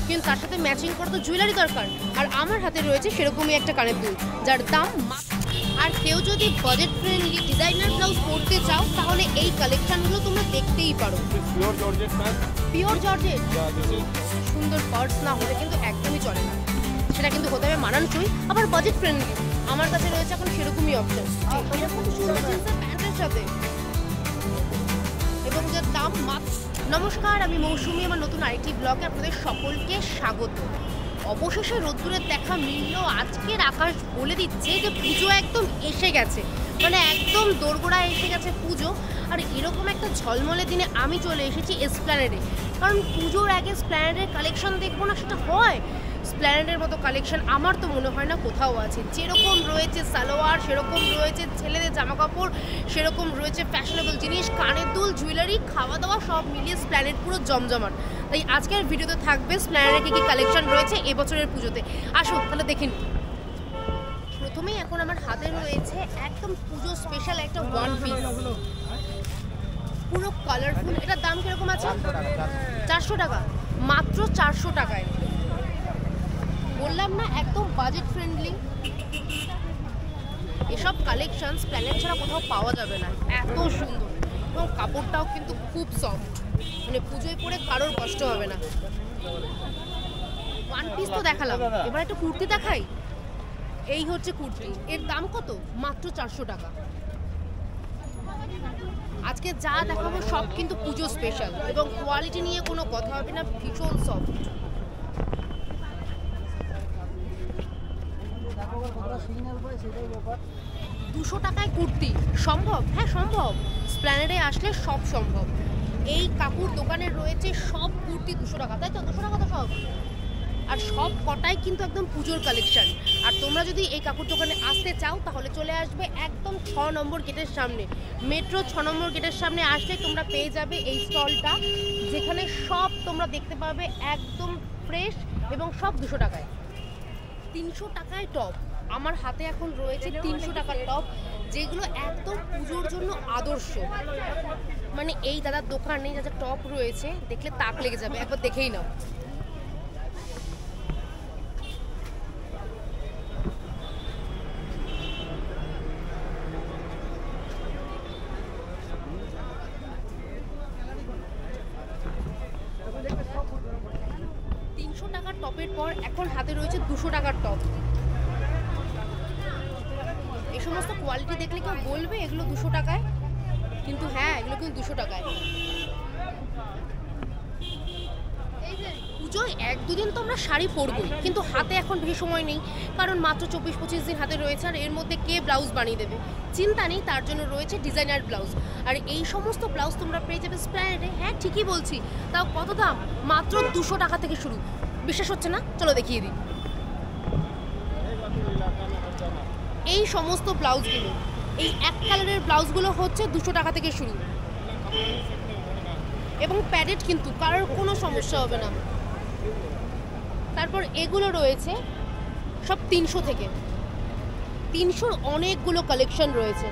কিন্তু তার সাথে ম্যাচিং করা তো জুয়েলারি দরকার। আর আমার হাতে রয়েছে সেরকমই একটা কানের দুল, যার দাম। আর কেউ যদি বাজেট ফ্রেন্ডলি ডিজাইনার ব্লাউজ পরতে চাও তাহলে এই কালেকশনগুলো তোমরা দেখতেই পারো। পিওর জর্জেট, সুন্দর পার্স না হলে কিন্তু একদমই চলে না, সেটা কিন্তু হতে হবে মানানসই আবার বাজেট ফ্রেন্ডলি। আমার কাছে রয়েছে এখন সেরকমই অপশন, এরকম সুন্দর জিন্সের প্যান্টের সাথে, এবং যার দাম মাত্র। নমস্কার, আমি মৌসুমি, আমার নতুন আরেকটি ব্লগে আপনাদের সকলকে স্বাগত। অবশেষে রোদ্দুরের দেখা মিলল। আজকের আকাশ বলে দিচ্ছে যে পুজো একদম এসে গেছে, মানে একদম দোরগোড়ায় এসে গেছে পুজো। আর এরকম একটা ঝলমলে দিনে আমি চলে এসেছি এসপ্ল্যানেডে, কারণ পুজোর আগে এসপ্ল্যানেডের কালেকশন দেখবো না সেটা হয়? এসপ্ল্যানেডের মতো কালেকশন আমার তো মনে হয় না কোথাও আছে। যেরকম রয়েছে সালোয়ার, সেরকম রয়েছে ছেলেদের জামাকাপড়, সেরকম রয়েছে ফ্যাশনেবল জিনিস, কানের দুল, জুয়েলারি, খাওয়া দাওয়া সব মিলিয়ে এসপ্ল্যানেড পুরো জমজমাট। তাই আজকের ভিডিওতে থাকবে এসপ্ল্যানেডে কী কী কালেকশন রয়েছে এবছরের পুজোতে। আসুন তাহলে দেখেন। প্রথমেই এখন আমার হাতে রয়েছে একদম পুজো স্পেশাল একটা ওয়ান পিস, পুরো কালারফুল। এটার দাম কিরকম আছে? 400 টাকা, মাত্র 400 টাকায়। বললাম না একদম বাজেট ফ্রেন্ডলি। এসব কালেকশন প্ল্যানেট ছাড়া কোথাও পাওয়া যাবে না, এত সুন্দর। এবং কাপড়টাও কিন্তু খুব সফট, মানে পুজোয় পরে কারোর কষ্ট হবে না। ওয়ান পিস তো দেখালাম, এবার একটা কুর্তি দেখাই। এই হচ্ছে কুর্তি, এর দাম কত? মাত্র 400 টাকা। আজকে যা দেখাবো সব কিন্তু পুজো স্পেশাল, এবং কোয়ালিটি নিয়ে কোনো কথা হবে না, ভীষণ সফট। 200 টাকায় কুর্তি সম্ভব? হ্যাঁ সম্ভব, এসপ্ল্যানেডে আসলে সব সম্ভব। এই কাপড় দোকানে রয়েছে সব কুর্তি 200 টাকা, তাই তো? 200 টাকা তো সব, আর সব কটাই কিন্তু একদম পুজোর কালেকশন। আর তোমরা যদি এই কাপড় দোকানে আসতে চাও তাহলে চলে আসবে একদম 6 নম্বর গেটের সামনে, মেট্রো 6 নম্বর গেটের সামনে আসলে তোমরা পেয়ে যাবে এই স্টলটা, যেখানে সব তোমরা দেখতে পাবে একদম ফ্রেশ এবং সব 200 টাকায়। 300 টাকায় টপ আমার হাতে এখন রয়েছে, 300 টাকার টপ, যেগুলো একদম পুজোর জন্য আদর্শ। মানে এই দাদার দোকানে যা যা টপ রয়েছে দেখলে তাক লেগে যাবে, একবার দেখেই নাও। টপের পর এখন হাতে রয়েছে 200 টাকার টপ। এই সমস্ত কোয়ালিটি দেখলে কেউ বলবে এগুলো 200 টাকায়? কিন্তু হ্যাঁ, এগুলো কিন্তু 200 টাকায়। পুজোয় 1-2 দিন তো আমরা শাড়ি পরবই, কিন্তু হাতে এখন বেশি সময় নেই, কারণ মাত্র 24-25 দিন হাতে রয়েছে। আর এর মধ্যে কে ব্লাউজ বানিয়ে দেবে চিন্তা নেই, তার জন্য রয়েছে ডিজাইনার ব্লাউজ। আর এই সমস্ত ব্লাউজ তোমরা পেয়ে যাবে এসপ্ল্যানেডে। হ্যাঁ ঠিকই বলছি, তাও কত দাম? মাত্র 200 টাকা থেকে শুরু। বিশ্বাস হচ্ছে না? চলো দেখিয়ে দিই। এই সমস্ত ব্লাউজগুলো, এই এক কালারের ব্লাউজগুলো হচ্ছে 200 টাকা থেকে শুরু, এবং প্যাডেড, কিন্তু কারোর কোনো সমস্যা হবে না। তারপর এগুলো রয়েছে সব 300 থেকে। 300 অনেকগুলো কালেকশন রয়েছে।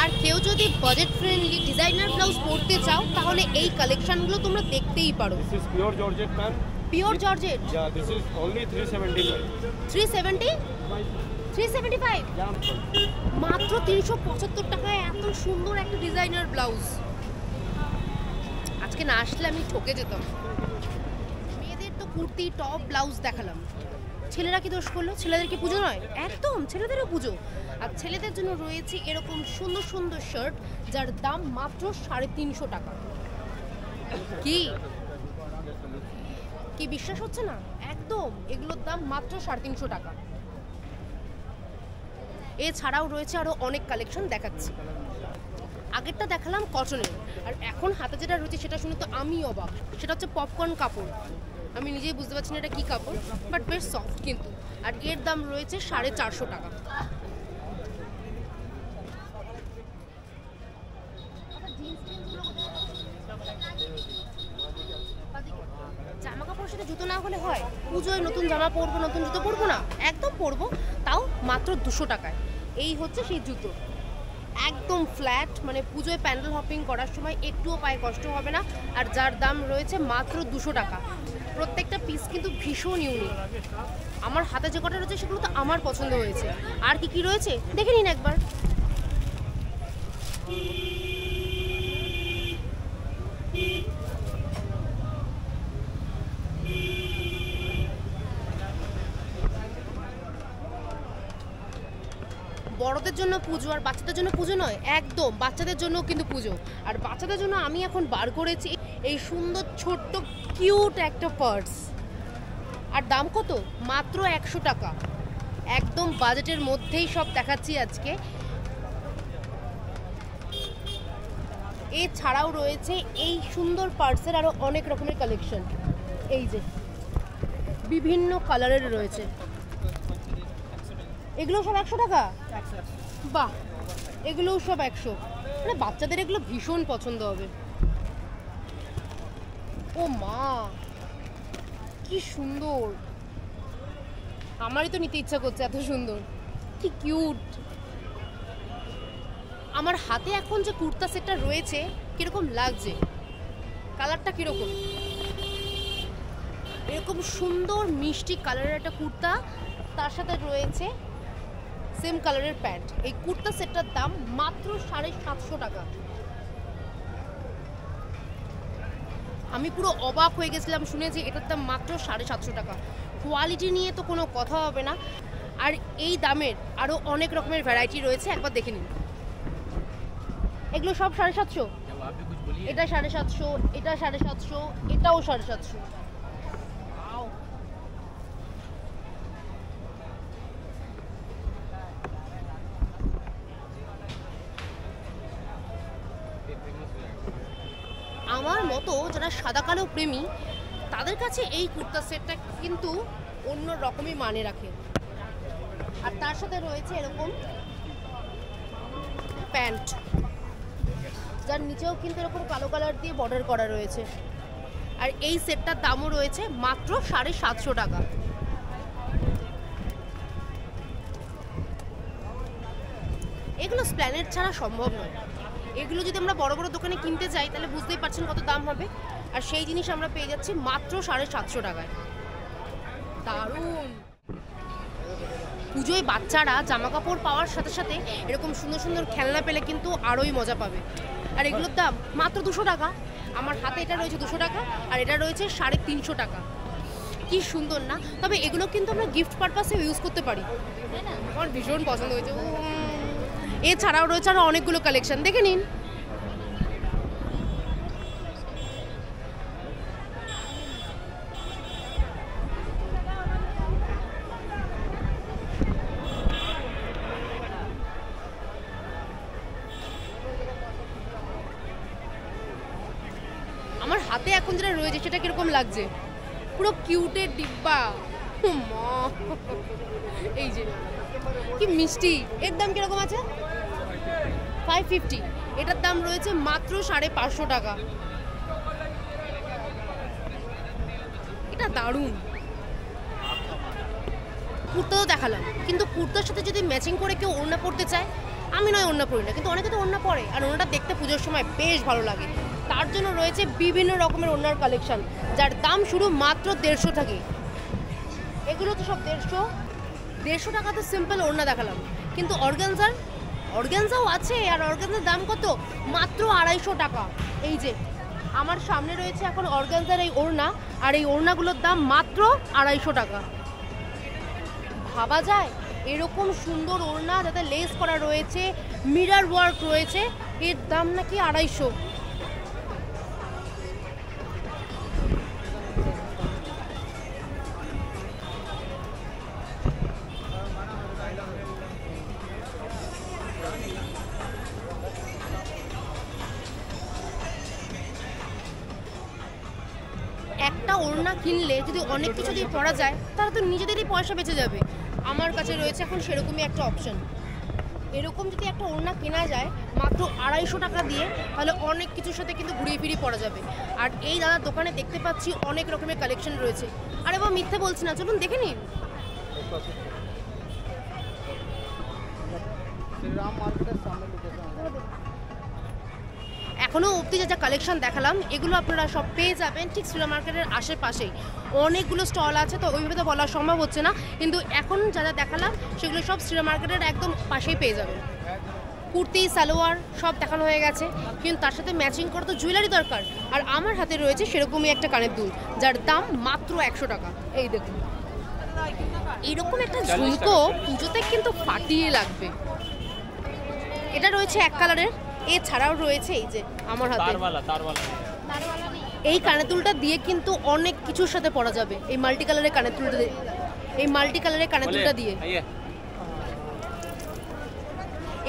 আর কেউ যদি বাজেট ফ্রেন্ডলি ডিজাইনার ব্লাউজ পরতে চাও তাহলে এই কালেকশনগুলো তোমরা দেখতেই পারো। This is pure Georgette, man. Pure georgette. Yeah, this is only 375. 370? 375? Yeah. মাত্র 375 টাকায় এত সুন্দর একটা ডিজাইনার ব্লাউজ। আজকে না আসলে আমি ঠকে যেতাম। মেয়েদের তো কুর্তি, টপ, ব্লাউজ দেখালাম, ছেলেরা কি দোষ করলো? ছেলেদের কি পুজো নয়? একদম, ছেলেদেরও পুজো। আর ছেলেদের জন্য রয়েছে এরকম সুন্দর সুন্দর শার্ট, যার দাম মাত্র 350 টাকা। কি কি বিশ্বাস হচ্ছে না? একদম, এগুলোর দাম মাত্র 350 টাকা। এছাড়াও রয়েছে আরও অনেক কালেকশন দেখাচ্ছি। আগেরটা দেখালাম কটনের, আর এখন হাতে যেটা রয়েছে সেটা শুনে তো আমি অবাক। সেটা হচ্ছে পপকর্ন কাপড়। আমি নিজেই বুঝতে পারছি না এটা কী কাপড়, বাট বেশ সফট কিন্তু। আর এর দাম রয়েছে 450 টাকা। জামা কাপড়ের সাথে জুতো না হলে হয়? পুজোয় নতুন জামা পরবো, নতুন জুতো পরবো না? একদম পরবো, তাও মাত্র 200 টাকায়। এই হচ্ছে সেই জুতো, একদম ফ্ল্যাট, মানে পুজোয় প্যান্ডেল হপিং করার সময় একটুও পায়ে কষ্ট হবে না। আর যার দাম রয়েছে মাত্র 200 টাকা। প্রত্যেকটা পিস কিন্তু ভীষণ ইউনিক। আমার হাতে যে কটা রয়েছে সেগুলো তো আমার পছন্দ হয়েছে। আর কি কি রয়েছে দেখে নিন একবার। বড়দের জন্য পুজো আর বাচ্চাদের জন্য পুজো নয়, একদম বাচ্চাদের জন্য কিন্তু পুজো। আর বাচ্চাদের জন্য আমি এখন বার করেছি এই সুন্দর ছোট্ট কিউট একটা পার্স। আর দাম কত? মাত্র 100 টাকা। একদম বাজেটের মধ্যেই সব দেখাচ্ছি আজকে। এছাড়াও রয়েছে এই সুন্দর পার্সের আরও অনেক রকমের কালেকশন। এই যে বিভিন্ন কালারের রয়েছে, এগুলো সব 100 টাকা। বাহ, এগুলোও সব 100। মানে বাচ্চাদের এগুলো ভীষণ পছন্দ হবে। ও মা, কি সুন্দর! আমারই তো নিতে ইচ্ছা করছে, এত সুন্দর, কি কিউট। আমার হাতে এখন যে কুর্তা সেটটা রয়েছে কিরকম লাগছে, কালারটা কিরকম? এরকম সুন্দর মিষ্টি কালারের একটা কুর্তা, তার সাথে রয়েছে সেম কালারের প্যান্ট। এই কুর্তা সেটটার দাম মাত্র 750 টাকা। আমি পুরো অবাক হয়ে গেছিলাম শুনে যে এটার দাম মাত্র 750 টাকা। কোয়ালিটি নিয়ে তো কোনো কথা হবে না। আর এই দামের আরও অনেক রকমের ভ্যারাইটি রয়েছে, একবার দেখে নিন। এগুলো সব 750, এটা 750, এটা 750, এটাও 750। আমার মতো যারা সাদা কালো প্রেমী তাদের কাছে এই কুর্তা সেটটা কিন্তু অন্য রকমই মানে রাখে। আর তার সাথে রয়েছে এরকম প্যান্ট, যার নিচেও কিন্তু এরকম কালো কালার দিয়ে বর্ডার করা রয়েছে। আর এই সেটটার দামও রয়েছে মাত্র 750 টাকা। এগুলো স্প্ল্যানেড ছাড়া সম্ভব নয়। এগুলো যদি আমরা বড় বড় দোকানে কিনতে যাই তাহলে বুঝতেই পারছেন কত দাম হবে। আর সেই জিনিস আমরা পেয়ে যাচ্ছি মাত্র 750 টাকায়। দারুণ! পুজোয় বাচ্চারা জামা কাপড় পাওয়ার সাথে সাথে এরকম সুন্দর সুন্দর খেলনা পেলে কিন্তু আরোই মজা পাবে। আর এগুলোর দাম মাত্র 200 টাকা। আমার হাতে এটা রয়েছে 200 টাকা, আর এটা রয়েছে 350 টাকা। কি সুন্দর না? তবে এগুলো কিন্তু আমরা গিফট পারপাসে ইউজ করতে পারি, তাই না? আমার ভীষণ পছন্দ হয়েছে। এছাড়াও রয়েছে আরও অনেকগুলো কালেকশন, দেখে নিন। আমার হাতে এখন যেটা রয়েছে সেটা কিরকম লাগছে? পুরো কিউটের ডিব্বা। মা, এই যে কি মিষ্টি। এর দাম কিরকম আছে? 550। এটার দাম রয়েছে মাত্র 550 টাকা। এটা দারুণ। কুর্তা তো দেখালাম, কিন্তু কুর্তার সাথে যদি ম্যাচিং করে কেউ ওড়না পরতে চায়, আমি নয় ওড়না পরি না, কিন্তু অনেকে তো ওড়না পরে, আর ওড়নাটা দেখতে পুজোর সময় বেশ ভালো লাগে। তার জন্য রয়েছে বিভিন্ন রকমের ওড়নার কালেকশন, যার দাম শুরু মাত্র 150 থেকে। এগুলো তো সব 150 টাকা। তো সিম্পল ওড়না দেখালাম, কিন্তু অর্গানজাও আছে। আর অর্গানজার দাম কত? মাত্র 250 টাকা। এই যে আমার সামনে রয়েছে এখন অর্গানজার এই ওড়না, আর এই ওড়নাগুলোর দাম মাত্র 250 টাকা। ভাবা যায় এরকম সুন্দর ওড়না যাতে লেস করা রয়েছে, মিরর ওয়ার্ক রয়েছে, এর দাম নাকি 250। একটা ওড়না কিনলে যদি অনেক কিছু দিয়ে পরা যায় তাহলে তো নিজেদেরই পয়সা বেঁচে যাবে। আমার কাছে রয়েছে এখন সেরকমই একটা অপশন। এরকম যদি একটা ওড়না কেনা যায় মাত্র 250 টাকা দিয়ে, তাহলে অনেক কিছুর সাথে কিন্তু ঘুরিয়ে ফিরিয়ে পরা যাবে। আর এই দাদার দোকানে দেখতে পাচ্ছি অনেক রকমের কালেকশন রয়েছে। আরে বাবা, মিথ্যে বলছি না, চলুন দেখে নিন। এখনও অবধি যা যা কালেকশন দেখালাম এগুলো আপনারা সব পেয়ে যাবেন ঠিক শ্রীরাম মার্কেটের আশেপাশেই। অনেকগুলো স্টল আছে, তো ওইভাবে তো বলা সম্ভব হচ্ছে না, কিন্তু এখন যা যা দেখালাম সেগুলো সব শ্রীরাম মার্কেটের একদম পাশেই পেয়ে যাবেন। কুর্তি, সালোয়ার সব দেখানো হয়ে গেছে, কিন্তু তার সাথে ম্যাচিং করা তো জুয়েলারি দরকার। আর আমার হাতে রয়েছে সেরকমই একটা কানের দুল, যার দাম মাত্র 100 টাকা। এই দেখুন, এইরকম একটা ঝুমকো পুজোতে কিন্তু ফাটিয়ে লাগবে। এটা রয়েছে এক কালারের, এছাড়াও রয়েছে এই যে আমার হাতে এই কানের দুলটা দিয়ে কিন্তু অনেক কিছুর সাথে পরা যাবে। এই মাল্টি কালারের কানের দুলটা দিয়ে, এই মাল্টি কালারের কানের দুলটা দিয়ে।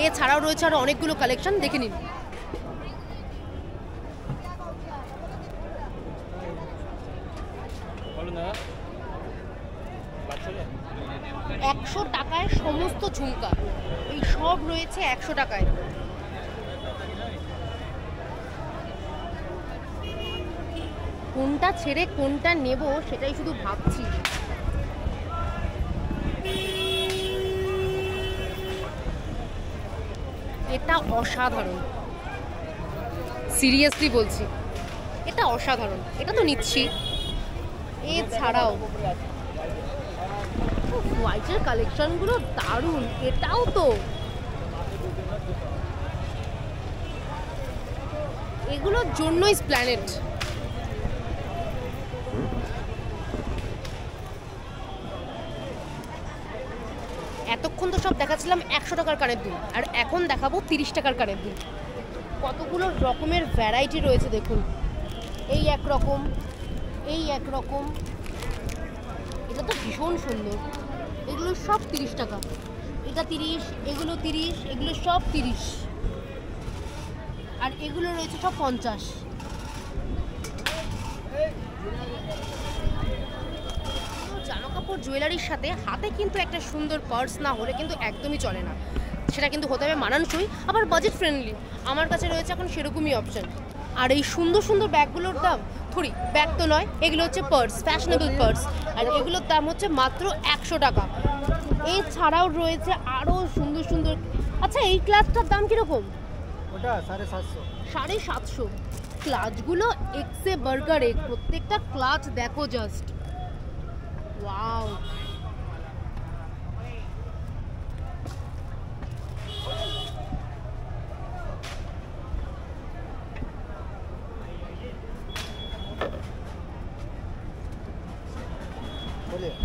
এছাড়াও রয়েছে আরো অনেকগুলো কালেকশন, দেখে নিন। টাকায় সমস্ত ঝুমকা, এই সব রয়েছে 100 টাকায়। কোনটা ছেড়ে কোনটা নেব সেটাই শুধু ভাবছি। এটা অসাধারণ, সিরিয়াসলি বলছি, এটা অসাধারণ। এটা তো নিচ্ছি। এছাড়াও হোয়াইটের কালেকশনগুলো দারুণ। এটাও তো, এগুলোর জন্যই প্ল্যানেট। এতক্ষণ তো সব দেখাচ্ছিলাম 100 টাকার কানের দুল, আর এখন দেখাবো 30 টাকার কানের দুল। কতগুলো রকমের ভ্যারাইটি রয়েছে দেখুন। এই একরকম, এই একরকম, এটা তো ভীষণ সুন্দর। এগুলো সব 30 টাকা। এটা 30, এগুলো 30, এগুলো সব 30, আর এগুলো রয়েছে সব 50। জামা কাপড় জুয়েলারির সাথে হাতে কিন্তু একটা সুন্দর পার্স না হলে কিন্তু একদমই চলে না। সেটা কিন্তু হতে হবে মানানসই, আবার বাজেট ফ্রেন্ডলি। আমার কাছে রয়েছে এখন সেরকমই অপশন। আর এই সুন্দর সুন্দর ব্যাগগুলোর দাম, থরি ব্যাগ তো নয়, এগুলো হচ্ছে পার্স, ফ্যাশনেবল পার্স, আর এগুলোর দাম হচ্ছে মাত্র 100 টাকা। এছাড়াও রয়েছে আরও সুন্দর সুন্দর। আচ্ছা, এই ক্লাচটার দাম কীরকম? ওটা 750। 750। ক্লাচগুলো এক্সে বার্গার এক, প্রত্যেকটা ক্লাচ দেখো জাস্ট, ওয়াও।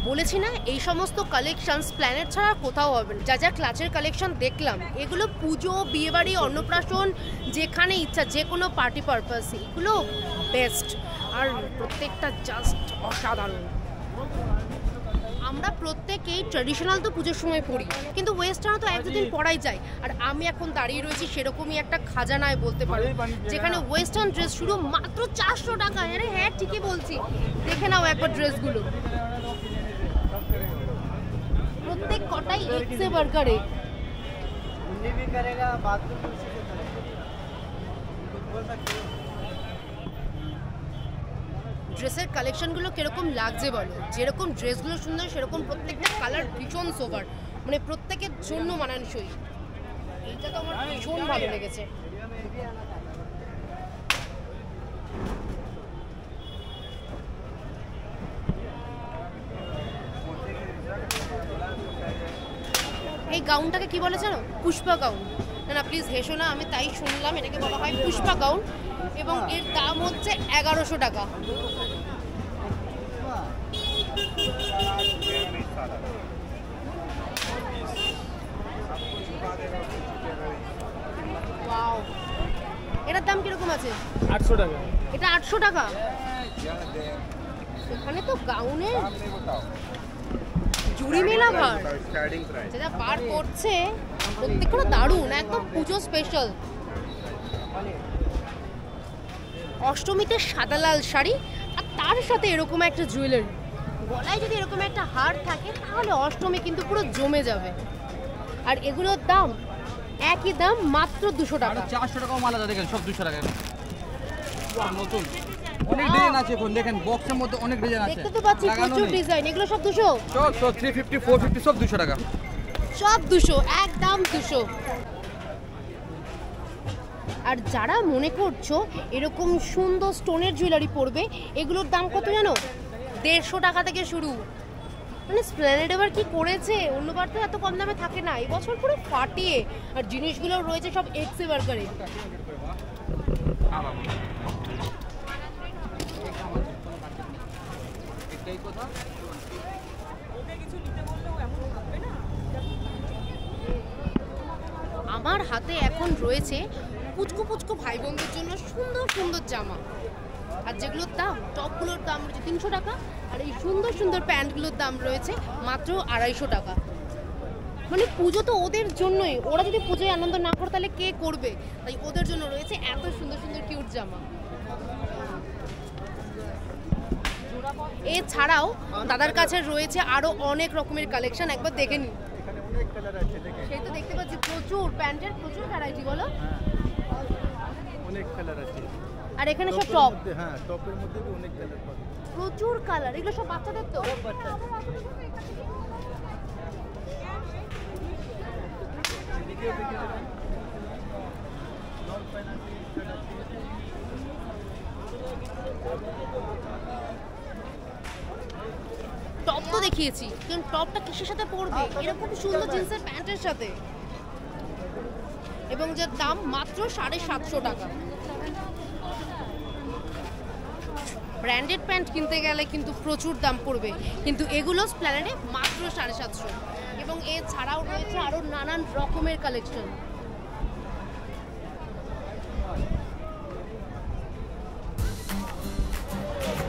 বলেছি না, এই সমস্ত কালেকশনস প্ল্যানেট ছাড়া কোথাও হবে না। যা যা ক্লাচের কালেকশন দেখলাম এগুলো পুজো, বিয়েবাড়ি, অন্নপ্রাশন, যেখানে ইচ্ছা, যে কোনো পার্টি পারপাস, এগুলো বেস্ট। আর প্রত্যেকটা জাস্ট অসাধারণ। আমরা প্রত্যেকেই ট্র্যাডিশনাল তো পুজোর সময় পড়ি, কিন্তু ওয়েস্টার্ন তো এক দুদিন পরাই যায়। আর আমি এখন দাঁড়িয়ে রয়েছি সেরকমই একটা খাজানায় বলতে পারো, যেখানে ওয়েস্টার্ন ড্রেস শুরু মাত্র 400 টাকা। আরে হ্যাঁ, ঠিকই বলছি, দেখে নাও একবার ড্রেসগুলো, প্রত্যেক কটাই এক্সে বার্গারে। ড্রেসের কালেকশনগুলো কিরকম লাগছে বলো? যেরকম ড্রেসগুলো সুন্দর, সেরকম প্রত্যেকটা কালার ভীষণ সোভার, মানে প্রত্যেকের জন্য মানানসই। এইটা তো আমার ভীষণ ভালো লেগেছে। এই গাউনটাকে কি বলে জানো? পুষ্পা গাউন। না না, প্লিজ হেসো না, আমি তাই শুনলাম এটাকে বলা হয় পুষ্পা গাউন, এবং এর দাম হচ্ছে 1100 টাকা। ওয়াও, এটার দাম কিরকম আছে? 800 টাকা। এটা 800 টাকা। এখানে তো গাউনের জুড়ি মেলা ভার, যেটা বার করছে প্রত্যেকটা দারুণ, একদম পুজো স্পেশাল। অষ্টমীতে সাদা লাল শাড়ি, আর তার সাথে এরকম একটা জুয়েলারি, গলায় যদি এরকম একটা হার থাকে তাহলে অষ্টমী কিন্তু পুরো জমে যাবে। আর এগুলোর দাম একই দাম মাত্র 200 টাকা। 400 টাকাও মাল আছে, দেখেন সব 200 টাকা। নতুন অনেক ডিজাইন আছে, এখন দেখেন বক্সের মধ্যে অনেক ডিজাইন আছে, দেখতে তো পাচ্ছি প্রচুর ডিজাইন। এগুলো সব 200, সব 350 450 সব 200 টাকা, সব 200, একদম 200। আর যারা মনে করছো এরকম সুন্দর স্টোনের জুয়েলারি পরবে, এগুলোর দাম কত জানো? 150 টাকা থেকে শুরু। মানে স্প্ল্যানেড এবার কি করেছে, অন্যবার তো এত কম দামে থাকে না, এবছর পুরো ফাটিয়ে। আর জিনিসগুলো রয়েছে সব এক্সে বার্গারে। আমার হাতে এখন রয়েছে পুচকু পুচকু ভাই বোনদের জন্য সুন্দর সুন্দর জামা। আর যেগুলোর দাম, টপগুলোর দাম রয়েছে 300 টাকা, আর এই সুন্দর সুন্দর প্যান্টগুলোর দাম রয়েছে মাত্র 250 টাকা। মানে পুজো তো ওদের জন্যই, ওরা যদি পুজোয় আনন্দ না করে তাহলে কে করবে? তাই ওদের জন্য রয়েছে এত সুন্দর সুন্দর কিউট জামা। এছাড়াও দাদার কাছে রয়েছে আরো অনেক রকমের কালেকশন, একবার দেখে নিন। এখানে অনেক কালার আছে, দেখেন সেই তো দেখতে পাচ্ছি প্রচুর প্যান্টের প্রচুর ভ্যারাইটি। বলো, অনেক কালার আছে। আর এখানে সব টপ, হ্যাঁ টপের মধ্যে भी অনেক কালার পাবেন, প্রচুর কালার। এগুলো সব বাচ্চাদের তো? টপ তো দেখিয়েছি, কিন্তু টপটা কিসের সাথে পরবে? এরকম সুন্দর জিন্সের প্যান্টের সাথে, এবং যার দাম মাত্র 750 টাকা। ব্র্যান্ডেড প্যান্ট কিনতে গেলে কিন্তু প্রচুর দাম পড়বে, কিন্তু এগুলো স্প্ল্যানেডে মাত্র 750। এবং এছাড়াও রয়েছে আরও নানান রকমের কালেকশন।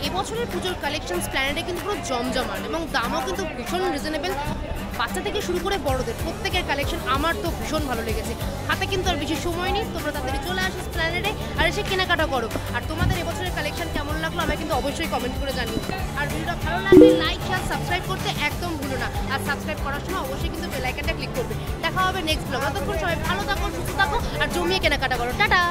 এবছরের পুজোর কালেকশন স্প্ল্যানেডে কিন্তু পুরো জমজমাট, এবং দামও কিন্তু ভীষণ রিজনেবল। বাচ্চা থেকে শুরু করে বড়দের প্রত্যেকের কালেকশন আমার তো ভীষণ ভালো লেগেছে। হাতে কিন্তু আর বেশি সময় নেই, তোমরা তাড়াতাড়ি চলে আসো স্প্ল্যানেডে আর এসে কেনাকাটা করো। আর তোমাদের এবছরের কালেকশন কেমন লাগলো আমাকে কিন্তু অবশ্যই কমেন্ট করে জানিও। আর ভিডিওটা ভালো লাগলে লাইক শেয়ার সাবস্ক্রাইব করতে একদম ভুলো না। আর সাবস্ক্রাইব করার সময় অবশ্যই কিন্তু বেল আইকনটা ক্লিক করবে। দেখা হবে নেক্সট ব্লগ। ততক্ষণ সবাই ভালো থাকো, সুস্থ থাকো আর জমিয়ে কেনাকাটা করো। টাটা।